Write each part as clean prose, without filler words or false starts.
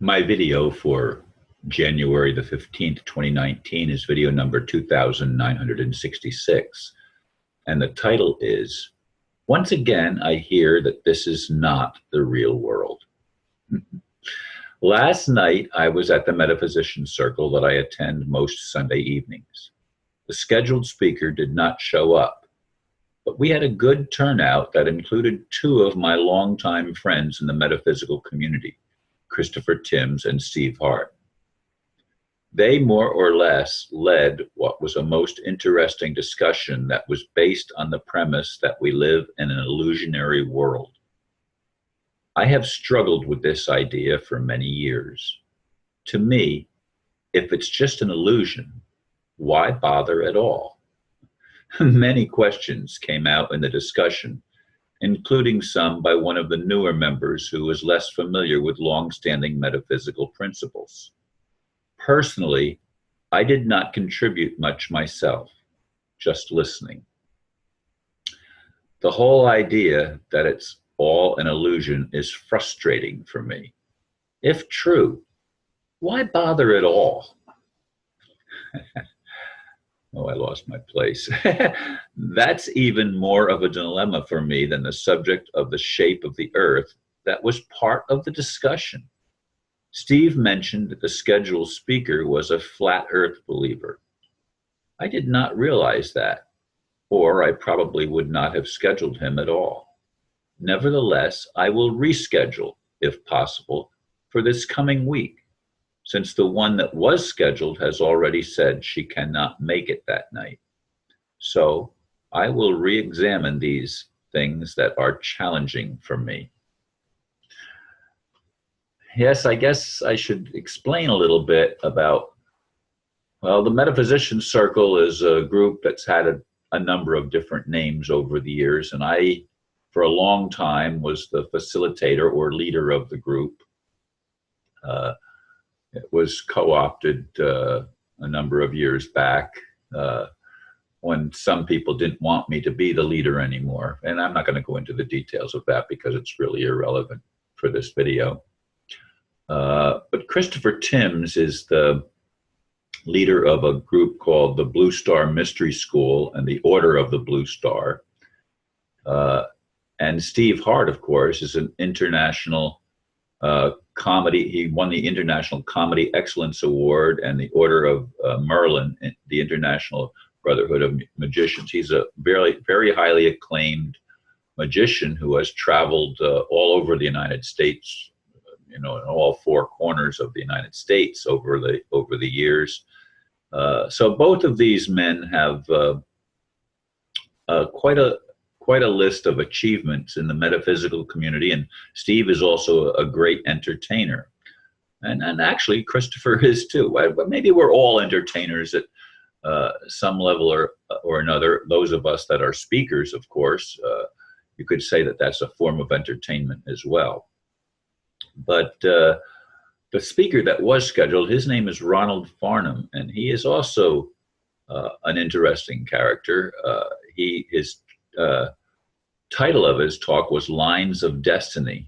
My video for January the 15th, 2019 is video number 2966. And the title is, Once Again, I Hear That This Is Not the Real World. Last night, I was at the Metaphysicians Circle that I attend most Sunday evenings. The scheduled speaker did not show up, but we had a good turnout that included two of my longtime friends in the metaphysical community, Christopher Tims and Steve Hart. They more or less led what was a most interesting discussion that was based on the premise that we live in an illusionary world. I have struggled with this idea for many years. To me, if it's just an illusion, why bother at all? Many questions came out in the discussion, including some by one of the newer members who was less familiar with long-standing metaphysical principles. Personally, I did not contribute much myself, just listening. The whole idea that it's all an illusion is frustrating for me. If true, why bother at all? Oh, I lost my place. That's even more of a dilemma for me than the subject of the shape of the earth that was part of the discussion. Steve mentioned that the scheduled speaker was a flat earth believer. I did not realize that, or I probably would not have scheduled him at all. Nevertheless, I will reschedule, if possible, for this coming week, since the one that was scheduled has already said she cannot make it that night. So I will re-examine these things that are challenging for me. Yes, I guess I should explain a little bit about, well, the Metaphysicians Circle is a group that's had a number of different names over the years, and I, for a long time, was the facilitator or leader of the group. It was co-opted a number of years back when some people didn't want me to be the leader anymore. And I'm not going to go into the details of that because it's really irrelevant for this video. But Christopher Tims is the leader of a group called the Blue Star Mystery School and the Order of the Blue Star. And Steve Hart, of course, is an international comedy. He won the International Comedy Excellence Award and the Order of Merlin, the International Brotherhood of Magicians. He's a very, very highly acclaimed magician who has traveled all over the United States, in all four corners of the United States over the years. So both of these men have quite a list of achievements in the metaphysical community, and Steve is also a great entertainer. And actually, Christopher is too. Maybe we're all entertainers at some level or another. Those of us that are speakers, of course, you could say that that's a form of entertainment as well. But the speaker that was scheduled, his name is Ronald Farnham, and he is also an interesting character. His title of his talk was Lines of Destiny,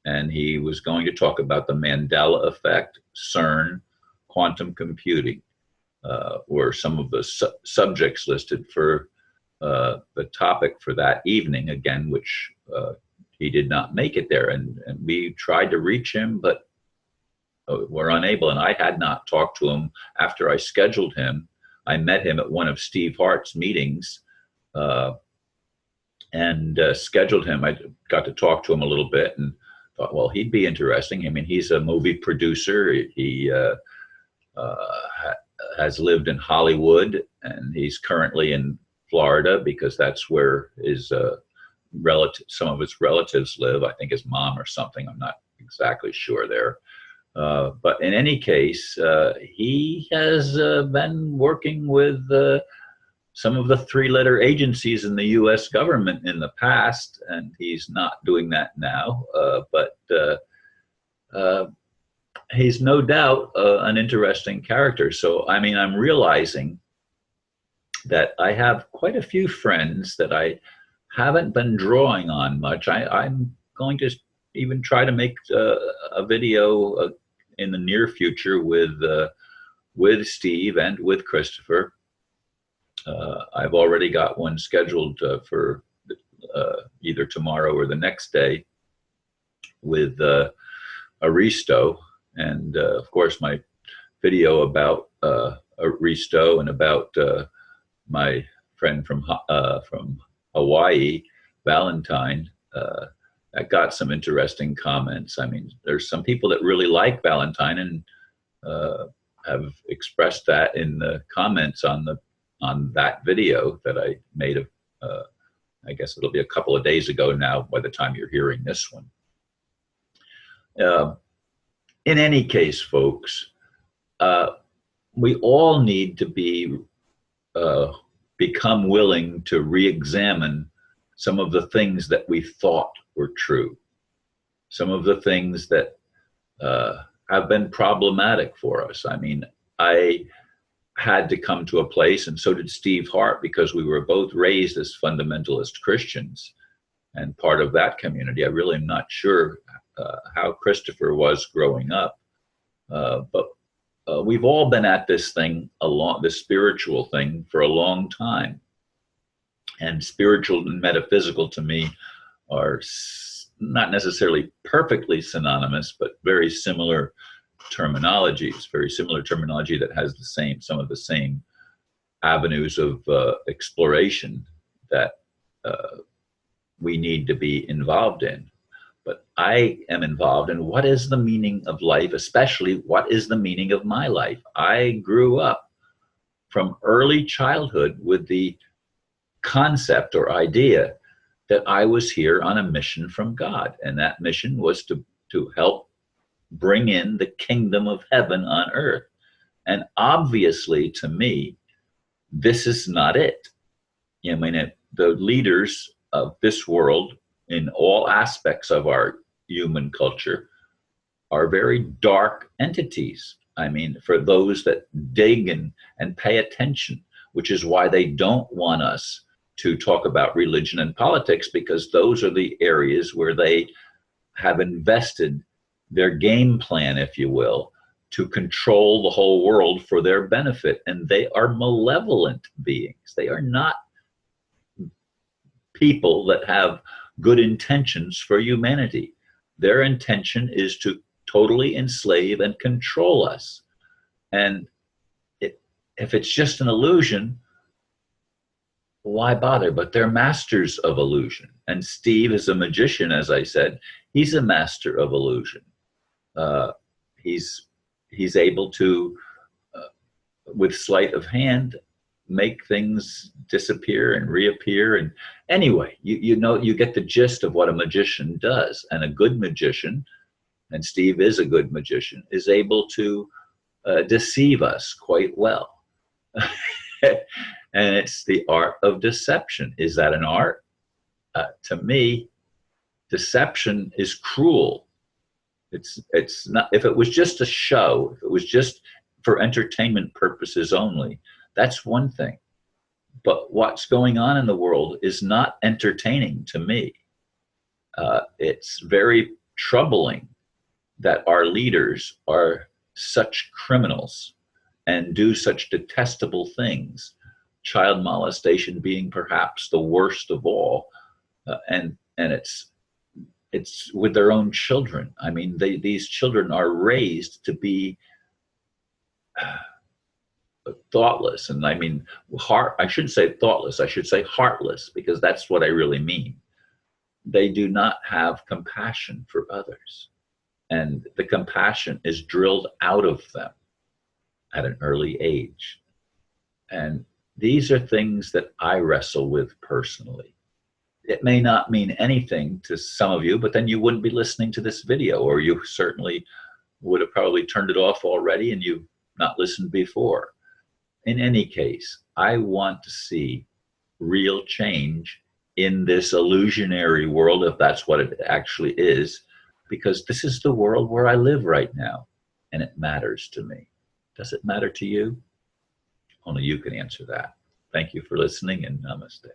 and he was going to talk about the Mandela effect, CERN, quantum computing, were some of the subjects listed for the topic for that evening, again, which he did not make it there, and we tried to reach him, but were unable, and I had not talked to him after I scheduled him. I met him at one of Steve Hart's meetings and scheduled him. I got to talk to him a little bit and thought, well, he'd be interesting. I mean, he's a movie producer. He has lived in Hollywood, and he's currently in Florida because that's where his some of his relatives live. I think his mom or something. I'm not exactly sure there. But in any case, he has been working with some of the three-letter agencies in the U.S. government in the past, and he's not doing that now. But he's no doubt an interesting character. So, I mean, I'm realizing that I have quite a few friends that I haven't been drawing on much. I'm going to even try to make a video in the near future with Steve and with Christopher. I've already got one scheduled for either tomorrow or the next day with Aristo, and of course my video about Aristo and about my friend from Hawaii, Valentine. I got some interesting comments. I mean, there's some people that really like Valentine and have expressed that in the comments on that video that I made of, I guess it'll be a couple of days ago now by the time you're hearing this one. In any case, folks, we all need to become willing to re-examine some of the things that we thought were true, some of the things that have been problematic for us. I mean, I had to come to a place, and so did Steve Hart, because we were both raised as fundamentalist Christians and part of that community. I really am not sure how Christopher was growing up, but we've all been at this thing, this spiritual thing, for a long time. And spiritual and metaphysical to me are not necessarily perfectly synonymous, but very similar terminologies, very similar terminology that has some of the same avenues of exploration that we need to be involved in. But I am involved in what is the meaning of life, especially what is the meaning of my life. I grew up from early childhood with the concept or idea that I was here on a mission from God, and that mission was to help bring in the kingdom of heaven on earth. And obviously, to me, this is not it. I mean, the leaders of this world in all aspects of our human culture are very dark entities. I mean, for those that dig and pay attention, which is why they don't want us to talk about religion and politics, because those are the areas where they have invested their game plan, if you will, to control the whole world for their benefit. And they are malevolent beings. They are not people that have good intentions for humanity. Their intention is to totally enslave and control us. And if it's just an illusion, why bother? But they're masters of illusion. And Steve is a magician, as I said. He's a master of illusion. He's able to, with sleight of hand, make things disappear and reappear. And anyway, you get the gist of what a magician does. And a good magician, and Steve is a good magician, is able to deceive us quite well. And it's the art of deception. Is that an art? To me, deception is cruel. It's not. If it was just a show, if it was just for entertainment purposes only, that's one thing. But what's going on in the world is not entertaining to me. It's very troubling that our leaders are such criminals and do such detestable things, child molestation being perhaps the worst of all, and it's with their own children. I mean, these children are raised to be thoughtless, and I mean, I shouldn't say thoughtless, I should say heartless, because that's what I really mean. They do not have compassion for others, and the compassion is drilled out of them at an early age. And these are things that I wrestle with personally. It may not mean anything to some of you, but then you wouldn't be listening to this video, or you certainly would have probably turned it off already and you've not listened before. In any case, I want to see real change in this illusionary world, if that's what it actually is, because this is the world where I live right now, and it matters to me. Does it matter to you? Only you can answer that. Thank you for listening, and namaste.